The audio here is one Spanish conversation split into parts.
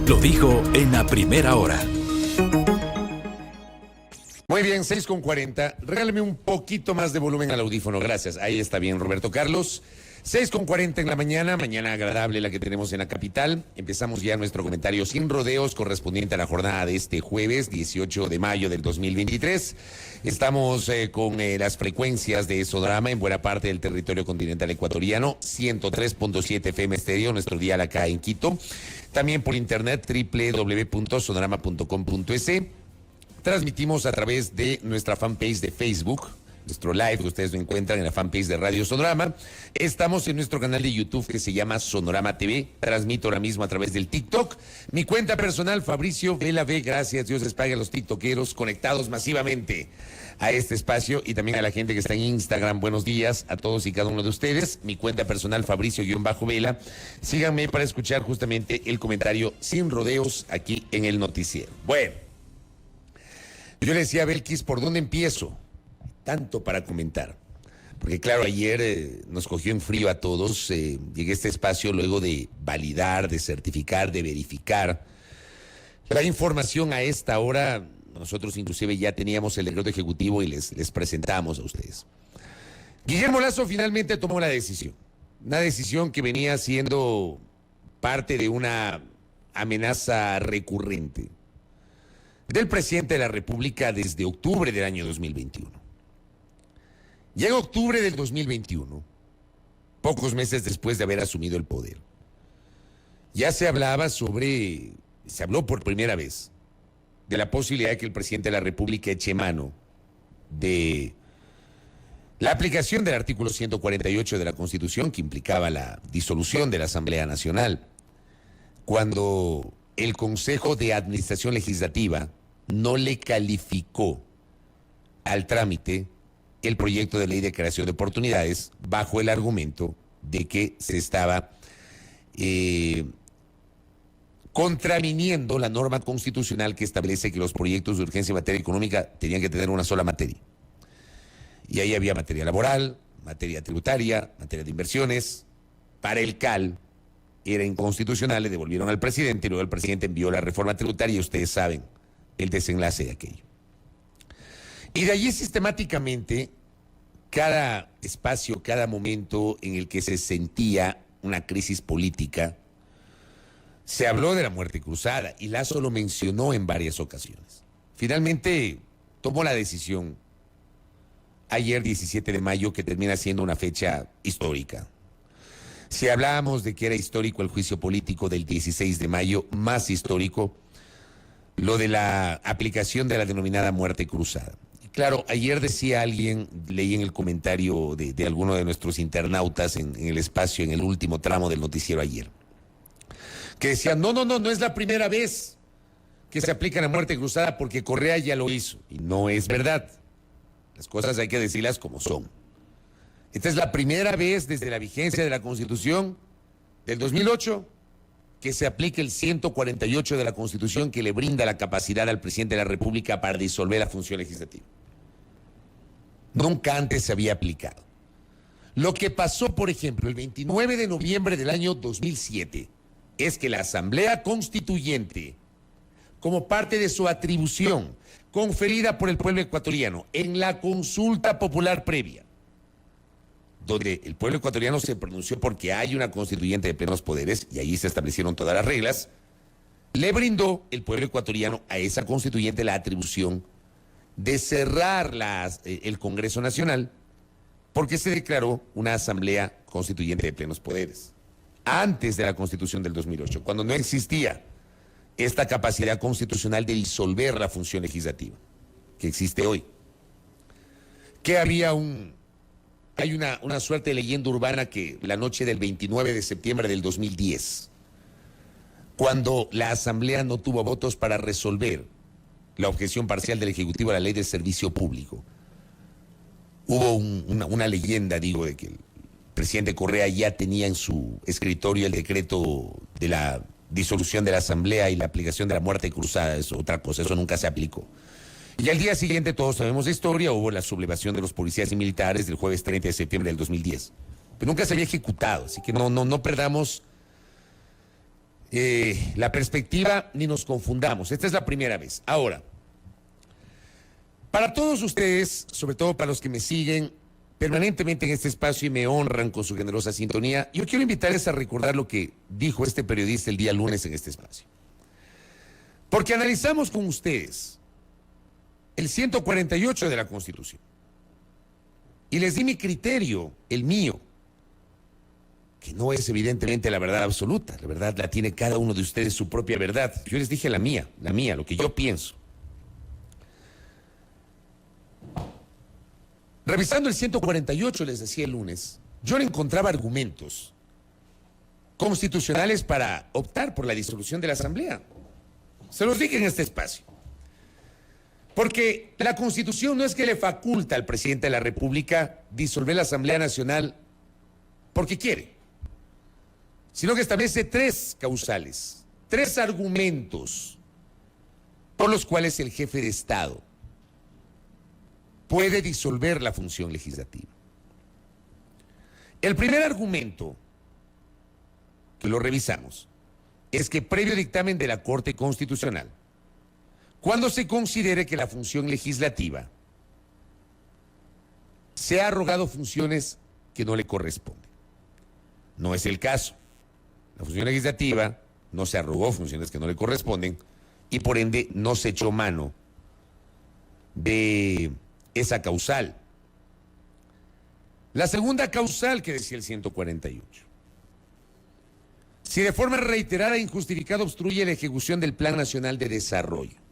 Lo dijo en la primera hora. Muy bien, 6:40. Regálame un poquito más de volumen al audífono, gracias. Ahí está bien, Roberto Carlos. 6:40 en la mañana, mañana agradable la que tenemos en la capital. Empezamos ya nuestro comentario sin rodeos correspondiente a la jornada de este jueves, 18 de mayo del 2023. Estamos con las frecuencias de Sonorama en buena parte del territorio continental ecuatoriano, 103.7 FM estéreo, nuestro dial acá en Quito. También por internet, www.sonorama.com.es. Transmitimos a través de nuestra fanpage de Facebook, nuestro live que ustedes lo encuentran en la fanpage de Radio Sonorama. Estamos en nuestro canal de YouTube que se llama Sonorama TV. Transmito ahora mismo a través del TikTok. Mi cuenta personal, Fabricio Vela V. Gracias, Dios les pague a los tiktokeros conectados masivamente a este espacio y también a la gente que está en Instagram. Buenos días a todos y cada uno de ustedes. Mi cuenta personal, Fabricio-Vela. Síganme para escuchar justamente el comentario sin rodeos aquí en el noticiero. Bueno, yo le decía a Belkis, ¿por dónde empiezo? Tanto para comentar. Porque claro, ayer nos cogió en frío a todos. Llegué a este espacio luego de validar, de certificar, de verificar la información a esta hora. Nosotros inclusive ya teníamos el decreto ejecutivo y les presentamos a ustedes. Guillermo Lasso finalmente tomó la decisión. Una decisión que venía siendo parte de una amenaza recurrente del presidente de la República desde octubre del año 2021. Llega octubre del 2021, pocos meses después de haber asumido el poder. Ya se habló por primera vez de la posibilidad de que el presidente de la República eche mano de la aplicación del artículo 148 de la Constitución, que implicaba la disolución de la Asamblea Nacional, cuando el Consejo de Administración Legislativa no le calificó al trámite el proyecto de ley de creación de oportunidades bajo el argumento de que se estaba contraviniendo la norma constitucional que establece que los proyectos de urgencia en materia económica tenían que tener una sola materia. Y ahí había materia laboral, materia tributaria, materia de inversiones. Para el CAL era inconstitucional, le devolvieron al presidente y luego el presidente envió la reforma tributaria y ustedes saben el desenlace de aquello. Y de allí sistemáticamente, cada espacio, cada momento en el que se sentía una crisis política, se habló de la muerte cruzada y Lasso lo mencionó en varias ocasiones. Finalmente tomó la decisión ayer 17 de mayo que termina siendo una fecha histórica. Si hablábamos de que era histórico el juicio político del 16 de mayo, más histórico lo de la aplicación de la denominada muerte cruzada. Claro, ayer decía alguien, leí en el comentario de alguno de nuestros internautas en el espacio, en el último tramo del noticiero ayer, que decía, no es la primera vez que se aplica la muerte cruzada porque Correa ya lo hizo. Y no es verdad. Las cosas hay que decirlas como son. Esta es la primera vez desde la vigencia de la Constitución del 2008 que se aplique el 148 de la Constitución que le brinda la capacidad al presidente de la República para disolver la función legislativa. Nunca antes se había aplicado. Lo que pasó, por ejemplo, el 29 de noviembre del año 2007 es que la Asamblea Constituyente, como parte de su atribución conferida por el pueblo ecuatoriano en la consulta popular previa, donde el pueblo ecuatoriano se pronunció porque hay una constituyente de plenos poderes y ahí se establecieron todas las reglas, le brindó el pueblo ecuatoriano a esa constituyente la atribución de cerrar el Congreso Nacional porque se declaró una asamblea constituyente de plenos poderes antes de la Constitución del 2008, cuando no existía esta capacidad constitucional de disolver la función legislativa que existe hoy. Que hay una suerte de leyenda urbana que la noche del 29 de septiembre del 2010, cuando la Asamblea no tuvo votos para resolver la objeción parcial del Ejecutivo a la Ley de Servicio Público, hubo una leyenda, de que el presidente Correa ya tenía en su escritorio el decreto de la disolución de la Asamblea y la aplicación de la muerte cruzada. Es otra cosa, eso nunca se aplicó. Y al día siguiente, todos sabemos la historia, hubo la sublevación de los policías y militares del jueves 30 de septiembre del 2010. Pero nunca se había ejecutado, así que no perdamos la perspectiva ni nos confundamos. Esta es la primera vez. Ahora, para todos ustedes, sobre todo para los que me siguen permanentemente en este espacio y me honran con su generosa sintonía, yo quiero invitarles a recordar lo que dijo este periodista el día lunes en este espacio. Porque analizamos con ustedes el 148 de la Constitución y les di mi criterio, el mío, que no es evidentemente la verdad absoluta. La verdad la tiene cada uno de ustedes, su propia verdad. Yo les dije la mía, lo que yo pienso. Revisando el 148, les decía el lunes, yo no encontraba argumentos constitucionales para optar por la disolución de la Asamblea. Se los dije en este espacio. Porque la Constitución no es que le faculta al presidente de la República disolver la Asamblea Nacional porque quiere, sino que establece 3 causales, 3 argumentos por los cuales el jefe de Estado puede disolver la función legislativa. El primer argumento, que lo revisamos, es que previo dictamen de la Corte Constitucional, cuando se considere que la función legislativa se ha arrogado funciones que no le corresponden. No es el caso. La función legislativa no se arrogó funciones que no le corresponden y por ende no se echó mano de esa causal. La segunda causal que decía el 148. Si de forma reiterada e injustificada obstruye la ejecución del Plan Nacional de Desarrollo.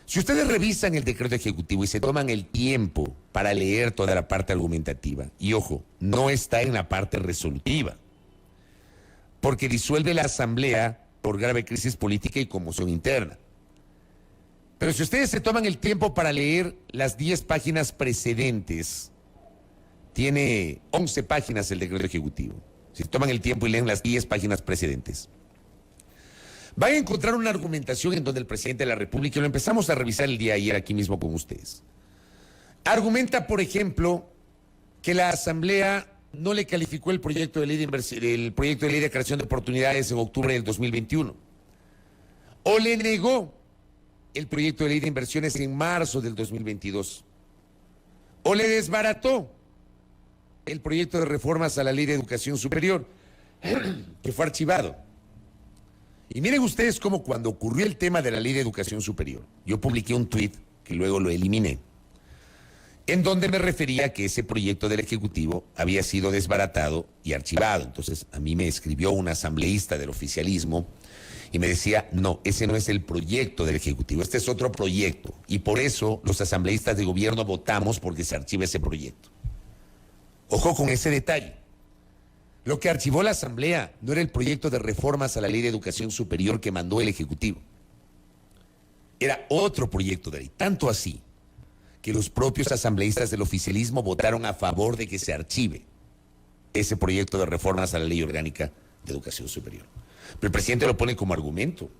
Si ustedes revisan el decreto ejecutivo y se toman el tiempo para leer toda la parte argumentativa, y ojo, no está en la parte resolutiva, porque disuelve la Asamblea por grave crisis política y conmoción interna. Pero si ustedes se toman el tiempo para leer las 10 páginas precedentes, tiene 11 páginas el decreto ejecutivo. Si toman el tiempo y leen las 10 páginas precedentes, van a encontrar una argumentación en donde el presidente de la República, y lo empezamos a revisar el día de ayer aquí mismo con ustedes, argumenta, por ejemplo, que la Asamblea no le calificó el proyecto de ley de creación de oportunidades en octubre del 2021, o le negó el proyecto de ley de inversiones en marzo del 2022, o le desbarató el proyecto de reformas a la ley de educación superior, que fue archivado. Y miren ustedes cómo cuando ocurrió el tema de la ley de educación superior, yo publiqué un tuit que luego lo eliminé, en donde me refería que ese proyecto del Ejecutivo había sido desbaratado y archivado. Entonces a mí me escribió un asambleísta del oficialismo y me decía, no, ese no es el proyecto del Ejecutivo, este es otro proyecto. Y por eso los asambleístas de gobierno votamos porque se archive ese proyecto. Ojo con ese detalle. Lo que archivó la Asamblea no era el proyecto de reformas a la ley de educación superior que mandó el Ejecutivo. Era otro proyecto de ley, tanto así que los propios asambleístas del oficialismo votaron a favor de que se archive ese proyecto de reformas a la ley orgánica de educación superior. Pero el presidente lo pone como argumento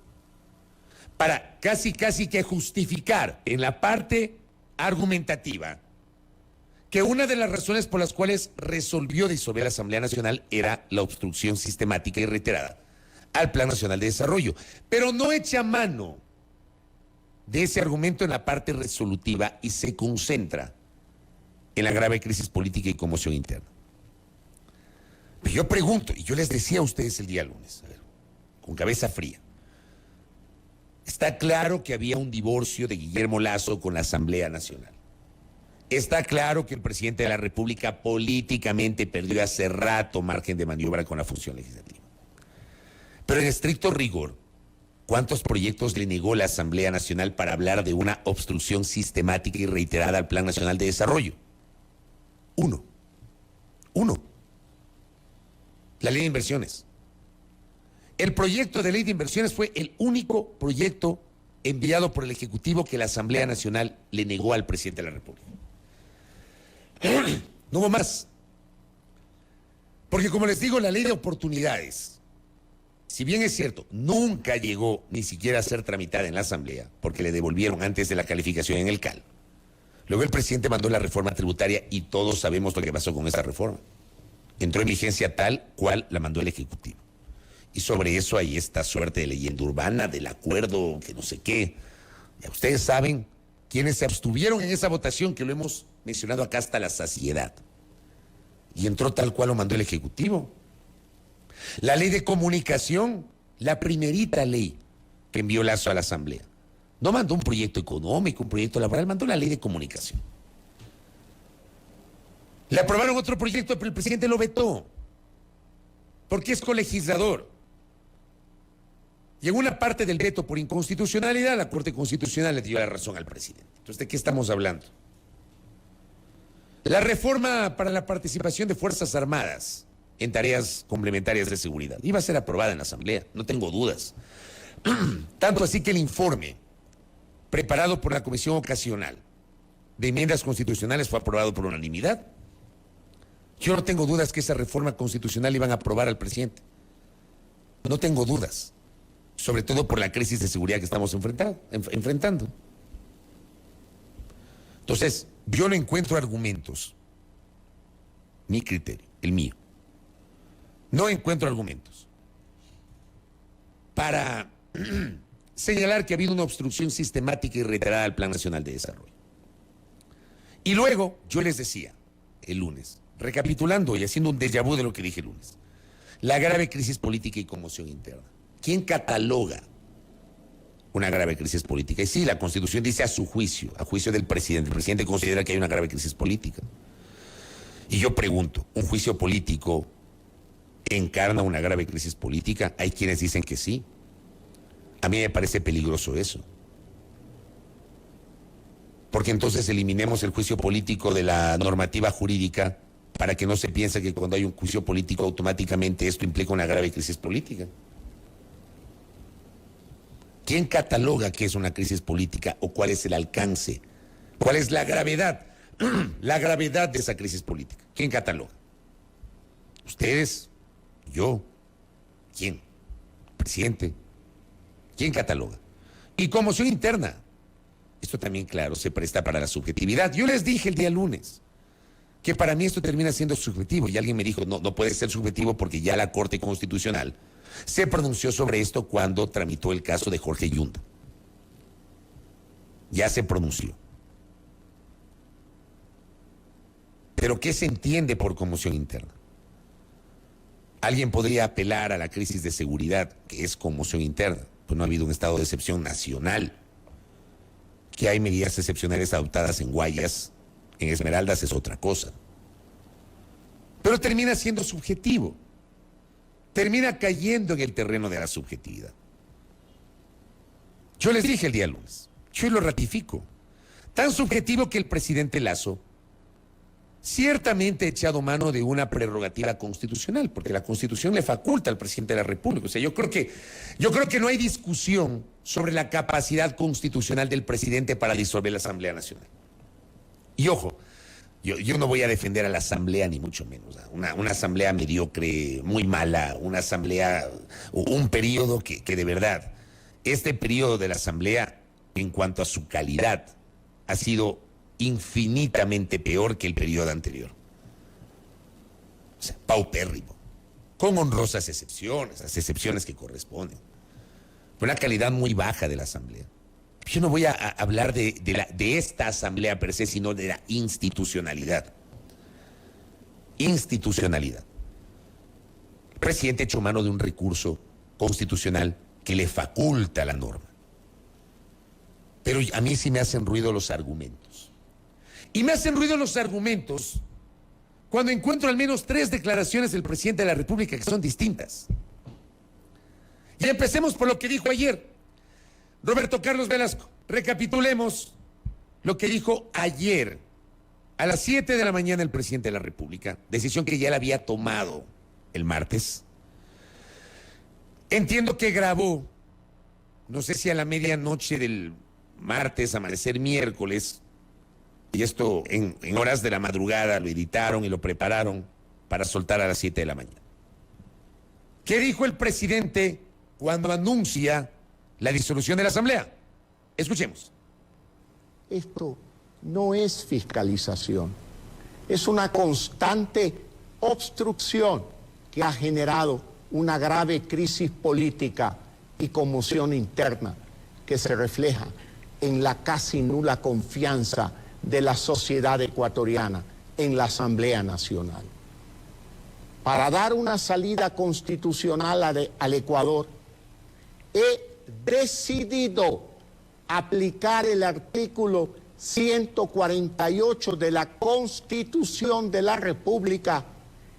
para casi que justificar en la parte argumentativa que una de las razones por las cuales resolvió disolver la Asamblea Nacional era la obstrucción sistemática y reiterada al Plan Nacional de Desarrollo, pero no echa mano de ese argumento en la parte resolutiva y se concentra en la grave crisis política y conmoción interna. Pero yo pregunto, y yo les decía a ustedes el día lunes, a ver, con cabeza fría, está claro que había un divorcio de Guillermo Lasso con la Asamblea Nacional. Está claro que el presidente de la República políticamente perdió hace rato margen de maniobra con la función legislativa. Pero en estricto rigor, ¿cuántos proyectos le negó la Asamblea Nacional para hablar de una obstrucción sistemática y reiterada al Plan Nacional de Desarrollo? Uno. La ley de inversiones. El proyecto de ley de inversiones fue el único proyecto enviado por el Ejecutivo que la Asamblea Nacional le negó al presidente de la República. No hubo más. Porque como les digo, la ley de oportunidades, si bien es cierto, nunca llegó ni siquiera a ser tramitada en la Asamblea, porque le devolvieron antes de la calificación en el CAL. Luego el presidente mandó la reforma tributaria y todos sabemos lo que pasó con esa reforma. Entró en vigencia tal cual la mandó el Ejecutivo. Y sobre eso hay esta suerte de leyenda urbana, del acuerdo, que no sé qué. Ya ustedes saben quiénes se abstuvieron en esa votación, que lo hemos mencionado acá hasta la saciedad. Y entró tal cual lo mandó el Ejecutivo. La ley de comunicación, la primerita ley que envió Lazo a la Asamblea. No mandó un proyecto económico, un proyecto laboral, mandó la ley de comunicación. Le aprobaron otro proyecto, pero el presidente lo vetó, porque es colegislador. Y en una parte del veto por inconstitucionalidad, la Corte Constitucional le dio la razón al presidente. Entonces, ¿de qué estamos hablando? La reforma para la participación de Fuerzas Armadas en tareas complementarias de seguridad iba a ser aprobada en la Asamblea, no tengo dudas. Tanto así que el informe preparado por la Comisión Ocasional de Enmiendas Constitucionales fue aprobado por unanimidad. Yo no tengo dudas que esa reforma constitucional iban a aprobar al presidente. No tengo dudas. Sobre todo por la crisis de seguridad que estamos enfrentando. Entonces, yo no encuentro argumentos, mi criterio, el mío, no encuentro argumentos para señalar que ha habido una obstrucción sistemática y reiterada al Plan Nacional de Desarrollo. Y luego, yo les decía el lunes, recapitulando y haciendo un déjà vu de lo que dije el lunes, la grave crisis política y conmoción interna. ¿Quién cataloga una grave crisis política? Y sí, la Constitución dice a su juicio, a juicio del presidente. El presidente considera que hay una grave crisis política. Y yo pregunto, ¿un juicio político encarna una grave crisis política? Hay quienes dicen que sí. A mí me parece peligroso eso. Porque entonces eliminemos el juicio político de la normativa jurídica para que no se piense que cuando hay un juicio político automáticamente esto implica una grave crisis política. ¿Quién cataloga qué es una crisis política o cuál es el alcance? ¿Cuál es la gravedad? La gravedad de esa crisis política. ¿Quién cataloga? ¿Ustedes? ¿Yo? ¿Quién? ¿El presidente? ¿Quién cataloga? Y conmoción interna. Esto también, claro, se presta para la subjetividad. Yo les dije el día lunes que para mí esto termina siendo subjetivo y alguien me dijo, no puede ser subjetivo porque ya la Corte Constitucional se pronunció sobre esto cuando tramitó el caso de Jorge Yunda. Ya se pronunció. Pero ¿qué se entiende por conmoción interna? Alguien podría apelar a la crisis de seguridad, que es conmoción interna, pues no ha habido un estado de excepción nacional. Que hay medidas excepcionales adoptadas en Guayas, en Esmeraldas es otra cosa. Pero termina siendo subjetivo. Termina cayendo en el terreno de la subjetividad. Yo les dije el día lunes, yo lo ratifico, tan subjetivo que el presidente Lazo ciertamente ha echado mano de una prerrogativa constitucional, porque la Constitución le faculta al presidente de la República. O sea, yo creo que no hay discusión sobre la capacidad constitucional del presidente para disolver la Asamblea Nacional. Y ojo, yo no voy a defender a la Asamblea ni mucho menos. Una Asamblea mediocre, muy mala, una Asamblea, un periodo que de verdad, este periodo de la Asamblea, en cuanto a su calidad, ha sido infinitamente peor que el periodo anterior. O sea, paupérrimo, con honrosas excepciones, las excepciones que corresponden. Una calidad muy baja de la Asamblea. Yo no voy a hablar de esta Asamblea per se, sino de la institucionalidad. Institucionalidad. El presidente echó mano de un recurso constitucional que le faculta la norma. Pero a mí sí me hacen ruido los argumentos. Y me hacen ruido los argumentos cuando encuentro al menos 3 declaraciones del presidente de la República que son distintas. Y empecemos por lo que dijo ayer Roberto Carlos Velasco. Recapitulemos lo que dijo ayer a las 7 de la mañana el presidente de la República, decisión que ya la había tomado el martes. Entiendo que grabó, no sé si a la medianoche del martes, amanecer miércoles, y esto en horas de la madrugada lo editaron y lo prepararon para soltar a las 7 de la mañana. ¿Qué dijo el presidente cuando anuncia la disolución de la Asamblea? Escuchemos. Esto no es fiscalización, es una constante obstrucción que ha generado una grave crisis política y conmoción interna que se refleja en la casi nula confianza de la sociedad ecuatoriana en la Asamblea Nacional. Para dar una salida constitucional al Ecuador, he decidido aplicar el artículo 148 de la Constitución de la República,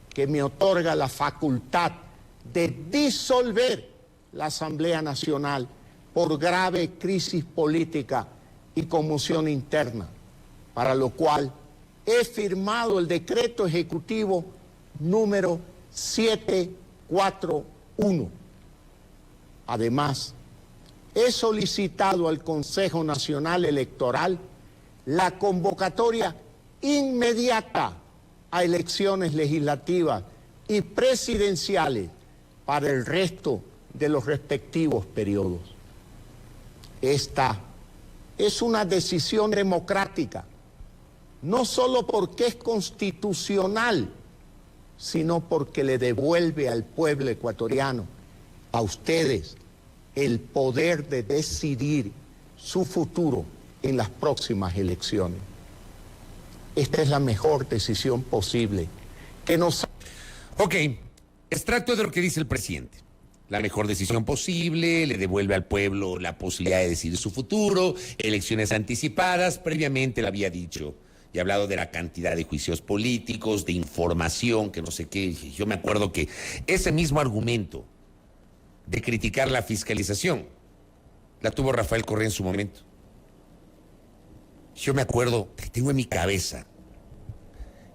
que me otorga la facultad de disolver la Asamblea Nacional por grave crisis política y conmoción interna, para lo cual he firmado el decreto ejecutivo número 741. Además, he solicitado al Consejo Nacional Electoral la convocatoria inmediata a elecciones legislativas y presidenciales para el resto de los respectivos periodos. Esta es una decisión democrática, no solo porque es constitucional, sino porque le devuelve al pueblo ecuatoriano, a ustedes, el poder de decidir su futuro en las próximas elecciones. Esta es la mejor decisión posible que nos... Ok, extracto de lo que dice el presidente. La mejor decisión posible, le devuelve al pueblo la posibilidad de decidir su futuro, elecciones anticipadas, previamente le había dicho y hablado de la cantidad de juicios políticos, de información, que no sé qué. Yo me acuerdo que ese mismo argumento de criticar la fiscalización la tuvo Rafael Correa en su momento. Yo me acuerdo, tengo en mi cabeza,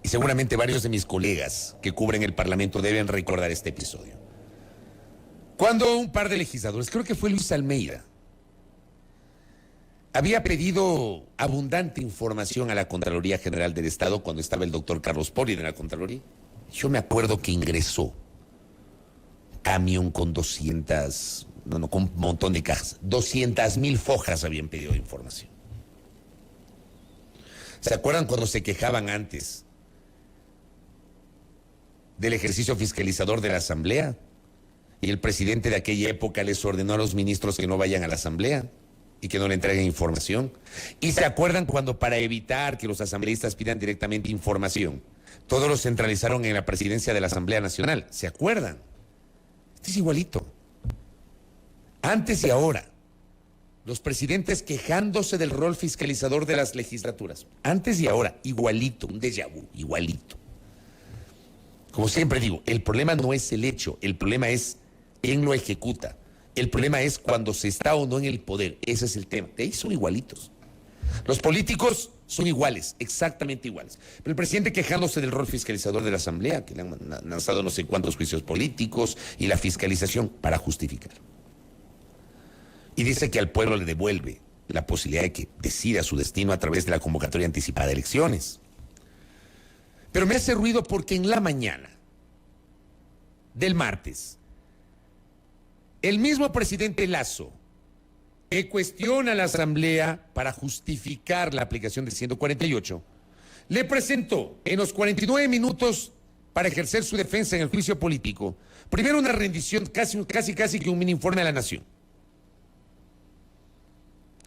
y seguramente varios de mis colegas que cubren el Parlamento deben recordar este episodio. Cuando un par de legisladores, creo que fue Luis Almeida, había pedido abundante información a la Contraloría General del Estado cuando estaba el doctor Carlos Poli en la Contraloría. Yo me acuerdo que ingresó camión con con un montón de cajas. 200,000 fojas habían pedido de información. ¿Se acuerdan cuando se quejaban antes del ejercicio fiscalizador de la Asamblea? Y el presidente de aquella época les ordenó a los ministros que no vayan a la Asamblea y que no le entreguen información. ¿Y se acuerdan cuando, para evitar que los asambleístas pidan directamente información, todos los centralizaron en la presidencia de la Asamblea Nacional? ¿Se acuerdan? Este es igualito. Antes y ahora. Los presidentes quejándose del rol fiscalizador de las legislaturas. Antes y ahora, igualito, un déjà vu, igualito. Como siempre digo, el problema no es el hecho, el problema es quién lo ejecuta. El problema es cuando se está o no en el poder. Ese es el tema. De ahí son igualitos. Los políticos son iguales, exactamente iguales. Pero el presidente quejándose del rol fiscalizador de la Asamblea, que le han lanzado no sé cuántos juicios políticos y la fiscalización para justificar. Y dice que al pueblo le devuelve la posibilidad de que decida su destino a través de la convocatoria anticipada de elecciones. Pero me hace ruido porque en la mañana del martes, el mismo presidente Lasso, que cuestiona a la Asamblea para justificar la aplicación del 148, le presentó en los 49 minutos para ejercer su defensa en el juicio político, primero una rendición, casi que un mini informe a la nación,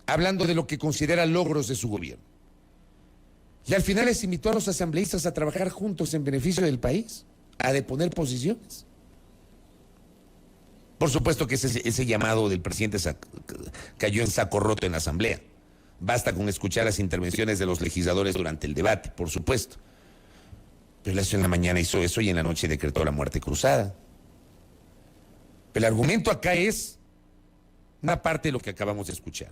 hablando de lo que considera logros de su gobierno. Y al final les invitó a los asambleístas a trabajar juntos en beneficio del país, a deponer posiciones. Por supuesto que ese llamado del presidente cayó en saco roto en la Asamblea. Basta con escuchar las intervenciones de los legisladores durante el debate, por supuesto. Pero Lasso en la mañana hizo eso y en la noche decretó la muerte cruzada. Pero el argumento acá es una parte de lo que acabamos de escuchar.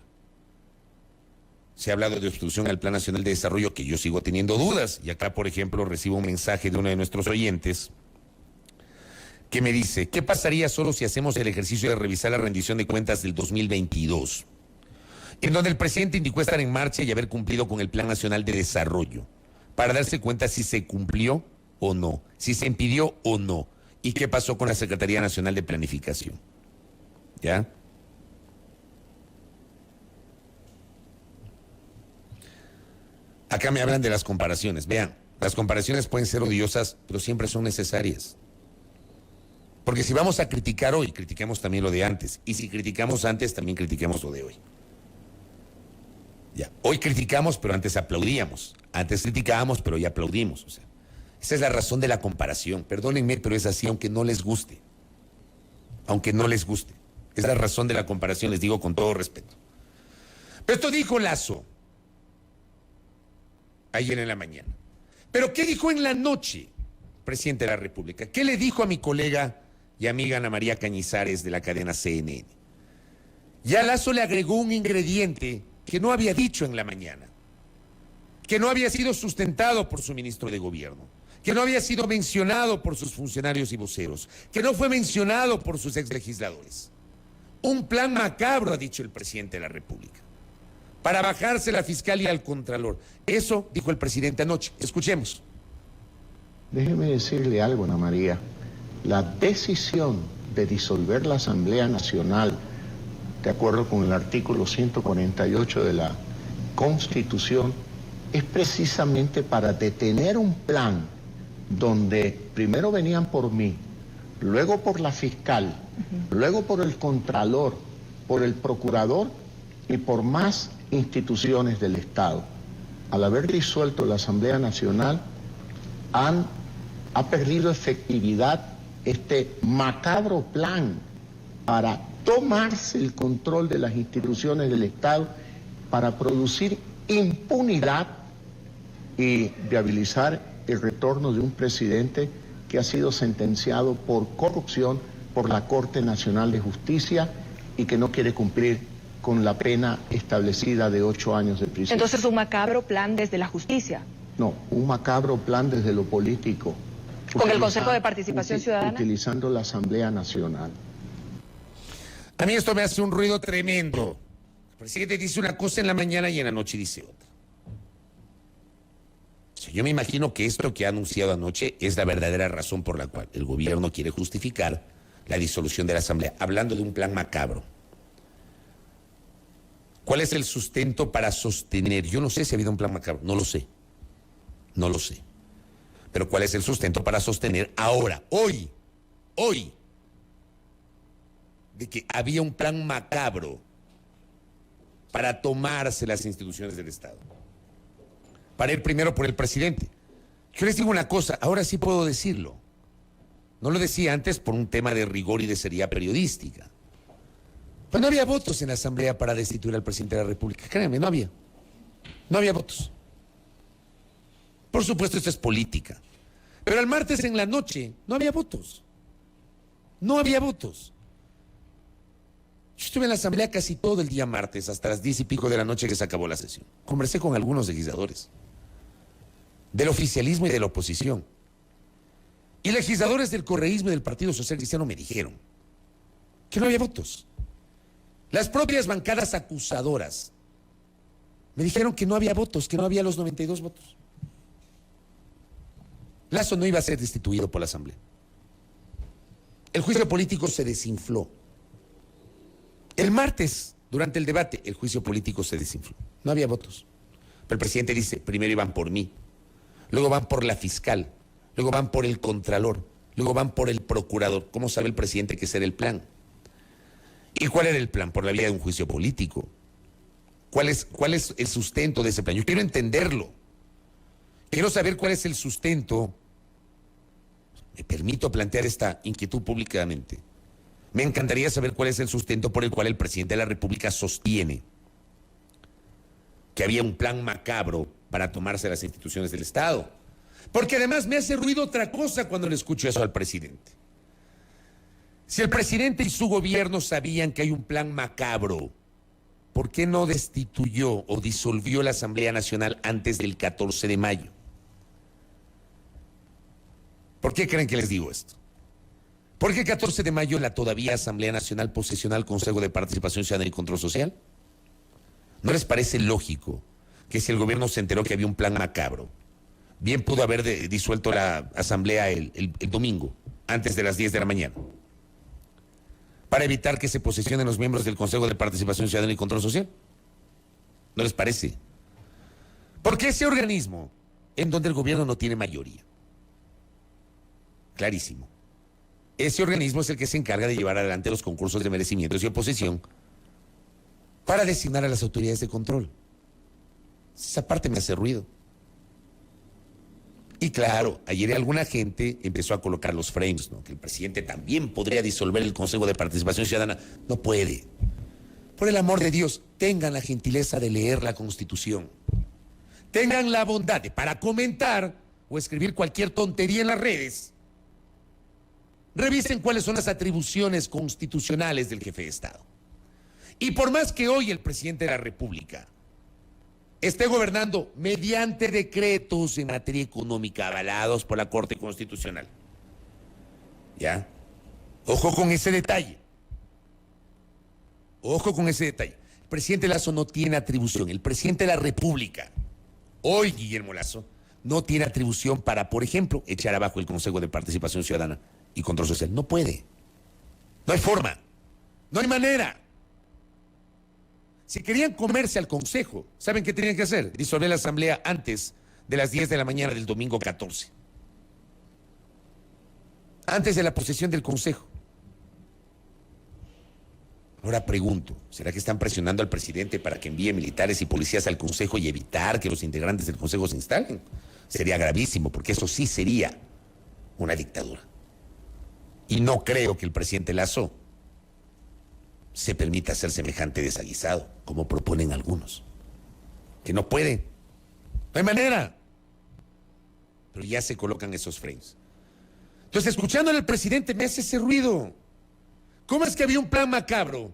Se ha hablado de obstrucción al Plan Nacional de Desarrollo, que yo sigo teniendo dudas. Y acá, por ejemplo, recibo un mensaje de uno de nuestros oyentes que me dice, ¿qué pasaría solo si hacemos el ejercicio de revisar la rendición de cuentas del 2022? En donde el presidente indicó estar en marcha y haber cumplido con el Plan Nacional de Desarrollo, para darse cuenta si se cumplió o no, si se impidió o no, y qué pasó con la Secretaría Nacional de Planificación. ¿Ya? Acá me hablan de las comparaciones. Vean, las comparaciones pueden ser odiosas, pero siempre son necesarias. Porque si vamos a criticar hoy, critiquemos también lo de antes. Y si criticamos antes, también critiquemos lo de hoy. Ya. Hoy criticamos, pero antes aplaudíamos. Antes criticábamos, pero hoy aplaudimos. O sea, esa es la razón de la comparación. Perdónenme, pero es así, aunque no les guste. Aunque no les guste. Es la razón de la comparación, les digo con todo respeto. Pero esto dijo Lasso ayer en la mañana. ¿Pero qué dijo en la noche, presidente de la República? ¿Qué le dijo a mi colega y amiga Ana María Cañizares de la cadena CNN? Ya Lasso le agregó un ingrediente que no había dicho en la mañana, que no había sido sustentado por su ministro de Gobierno, que no había sido mencionado por sus funcionarios y voceros, que no fue mencionado por sus exlegisladores. Un plan macabro, ha dicho el presidente de la República, para bajarse la fiscalía al Contralor. Eso dijo el presidente anoche. Escuchemos. Déjeme decirle algo, Ana María. La decisión de disolver la Asamblea Nacional, de acuerdo con el artículo 148 de la Constitución, es precisamente para detener un plan donde primero venían por mí, luego por la fiscal, luego por el Contralor, por el Procurador y por más instituciones del Estado. Al haber disuelto la Asamblea Nacional, ha perdido efectividad este macabro plan para tomarse el control de las instituciones del Estado, para producir impunidad y viabilizar el retorno de un presidente que ha sido sentenciado por corrupción por la Corte Nacional de Justicia y que no quiere cumplir con la pena establecida de 8 años de prisión. Entonces, un macabro plan desde la justicia. No, un macabro plan desde lo político. ¿Con el Consejo de Participación Ciudadana? Utilizando la Asamblea Nacional. A mí esto me hace un ruido tremendo. El presidente dice una cosa en la mañana y en la noche dice otra. O sea, yo me imagino que esto que ha anunciado anoche es la verdadera razón por la cual el gobierno quiere justificar la disolución de la Asamblea, hablando de un plan macabro. ¿Cuál es el sustento para sostener? Yo no sé si ha habido un plan macabro, no lo sé. No lo sé. Pero ¿cuál es el sustento para sostener ahora, hoy, de que había un plan macabro para tomarse las instituciones del Estado? Para ir primero por el presidente. Yo les digo una cosa, ahora sí puedo decirlo. No lo decía antes por un tema de rigor y de seriedad periodística. Pues no había votos en la Asamblea para destituir al presidente de la República. Créanme, no había. No había votos. Por supuesto, esto es política. Pero el martes en la noche no había votos. No había votos. Yo estuve en la Asamblea casi todo el día martes, hasta las 10 y pico de la noche que se acabó la sesión. Conversé con algunos legisladores del oficialismo y de la oposición. Y legisladores del correísmo y del Partido Social Cristiano me dijeron que no había votos. Las propias bancadas acusadoras me dijeron que no había votos, que no había los 92 votos. Lasso no iba a ser destituido por la Asamblea. El juicio político se desinfló. El martes, durante el debate, el juicio político se desinfló. No había votos. Pero el presidente dice, primero iban por mí, luego van por la fiscal, luego van por el Contralor, luego van por el Procurador. ¿Cómo sabe el presidente que ese era el plan? ¿Y cuál era el plan? Por la vía de un juicio político. ¿Cuál es el sustento de ese plan? Yo quiero entenderlo. Quiero saber cuál es el sustento. Me permito plantear esta inquietud públicamente. Me encantaría saber cuál es el sustento por el cual el presidente de la República sostiene que había un plan macabro para tomarse las instituciones del Estado. Porque además me hace ruido otra cosa cuando le escucho eso al presidente. Si el presidente y su gobierno sabían que hay un plan macabro, ¿por qué no destituyó o disolvió la Asamblea Nacional antes del 14 de mayo? ¿Por qué creen que les digo esto? Porque el 14 de mayo la todavía Asamblea Nacional posesionó al Consejo de Participación Ciudadana y Control Social. ¿No les parece lógico que si el gobierno se enteró que había un plan macabro, bien pudo haber disuelto la Asamblea el domingo, antes de las 10 de la mañana, para evitar que se posesionen los miembros del Consejo de Participación Ciudadana y Control Social? ¿No les parece? Porque ese organismo, en donde el gobierno no tiene mayoría, clarísimo, ese organismo es el que se encarga de llevar adelante los concursos de merecimientos y oposición para designar a las autoridades de control. Esa parte me hace ruido. Y claro, ayer alguna gente empezó a colocar los frames, ¿no? Que el presidente también podría disolver el Consejo de Participación Ciudadana. No puede. Por el amor de Dios, tengan la gentileza de leer la Constitución. Tengan la bondad de, para comentar o escribir cualquier tontería en las redes, revisen cuáles son las atribuciones constitucionales del jefe de Estado. Y por más que hoy el presidente de la República esté gobernando mediante decretos en materia económica avalados por la Corte Constitucional, ¿ya? Ojo con ese detalle. Ojo con ese detalle. El presidente Lasso no tiene atribución. El presidente de la República, hoy Guillermo Lasso, no tiene atribución para, por ejemplo, echar abajo el Consejo de Participación Ciudadana y Control Social. No puede. No hay forma. No hay manera. Si querían comerse al Consejo, ¿saben qué tenían que hacer? Disolver la Asamblea antes de las 10 de la mañana del domingo 14. Antes de la posesión del Consejo. Ahora pregunto, ¿será que están presionando al presidente para que envíe militares y policías al Consejo y evitar que los integrantes del Consejo se instalen? Sería gravísimo, porque eso sí sería una dictadura. Y no creo que el presidente Lasso se permita hacer semejante desaguisado, como proponen algunos. Que no puede. No hay manera. Pero ya se colocan esos frames. Entonces, escuchándole al presidente me hace ese ruido. ¿Cómo es que había un plan macabro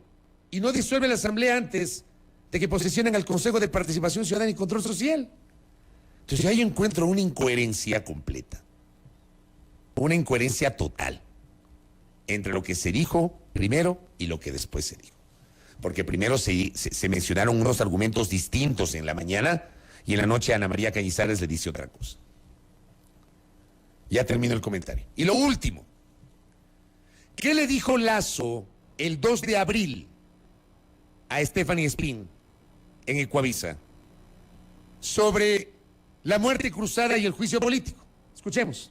y no disuelve la Asamblea antes de que posesionen al Consejo de Participación Ciudadana y Control Social? Entonces ahí yo encuentro una incoherencia completa. Una incoherencia total entre lo que se dijo primero y lo que después se dijo. Porque primero se mencionaron unos argumentos distintos en la mañana y en la noche Ana María Cañizares le dice otra cosa. Ya termino el comentario. Y lo último. ¿Qué le dijo Lasso el 2 de abril a Stephanie Spin en Ecuavisa sobre la muerte cruzada y el juicio político? Escuchemos.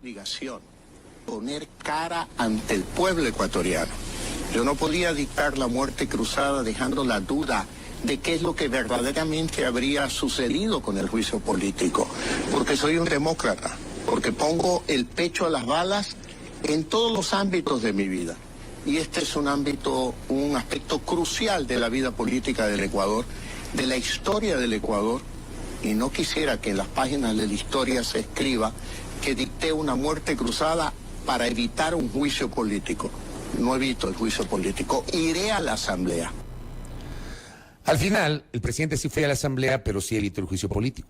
Obligación, poner cara ante el pueblo ecuatoriano. Yo no podía dictar la muerte cruzada dejando la duda de qué es lo que verdaderamente habría sucedido con el juicio político, porque soy un demócrata, porque pongo el pecho a las balas en todos los ámbitos de mi vida. Y este es un ámbito, un aspecto crucial de la vida política del Ecuador, de la historia del Ecuador, y no quisiera que en las páginas de la historia se escriba que dicté una muerte cruzada para evitar un juicio político. No evito el juicio político, iré a la Asamblea. Al final, el presidente sí fue a la Asamblea, pero sí evitó el juicio político.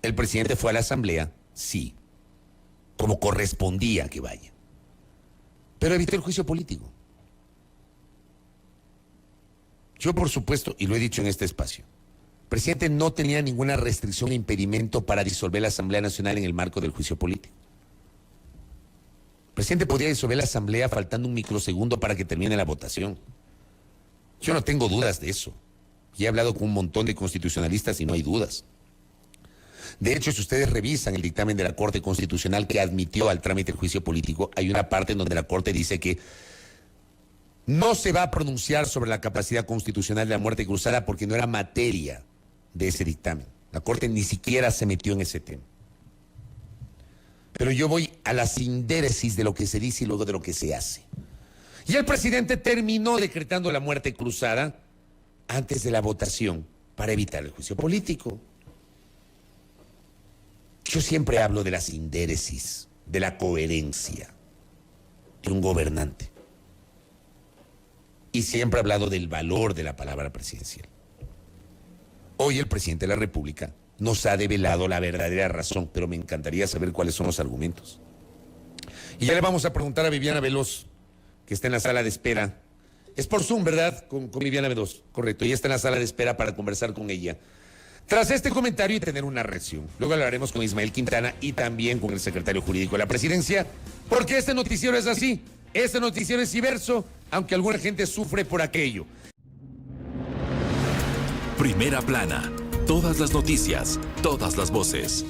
El presidente fue a la Asamblea, sí, como correspondía que vaya, pero evitó el juicio político. Yo, por supuesto, y lo he dicho en este espacio, el presidente no tenía ninguna restricción e impedimento para disolver la Asamblea Nacional en el marco del juicio político. El presidente podía disolver la Asamblea faltando un microsegundo para que termine la votación. Yo no tengo dudas de eso. Y he hablado con un montón de constitucionalistas y no hay dudas. De hecho, si ustedes revisan el dictamen de la Corte Constitucional que admitió al trámite del juicio político, hay una parte en donde la Corte dice que no se va a pronunciar sobre la capacidad constitucional de la muerte cruzada porque no era materia de ese dictamen. La Corte ni siquiera se metió en ese tema. Pero yo voy a la sindéresis de lo que se dice y luego de lo que se hace. Y el presidente terminó decretando la muerte cruzada antes de la votación para evitar el juicio político. Yo siempre hablo de la sindéresis, de la coherencia de un gobernante. Y siempre he hablado del valor de la palabra presidencial. Hoy el presidente de la República nos ha develado la verdadera razón, pero me encantaría saber cuáles son los argumentos. Y ya le vamos a preguntar a Viviana Veloz, que está en la sala de espera. Es por Zoom, ¿verdad? Con Viviana Veloz, correcto. Ella está en la sala de espera para conversar con ella. Tras este comentario y tener una reacción, luego hablaremos con Ismael Quintana y también con el secretario jurídico de la presidencia, porque este noticiero es así, este noticiero es diverso, aunque alguna gente sufre por aquello. Primera plana, todas las noticias, todas las voces.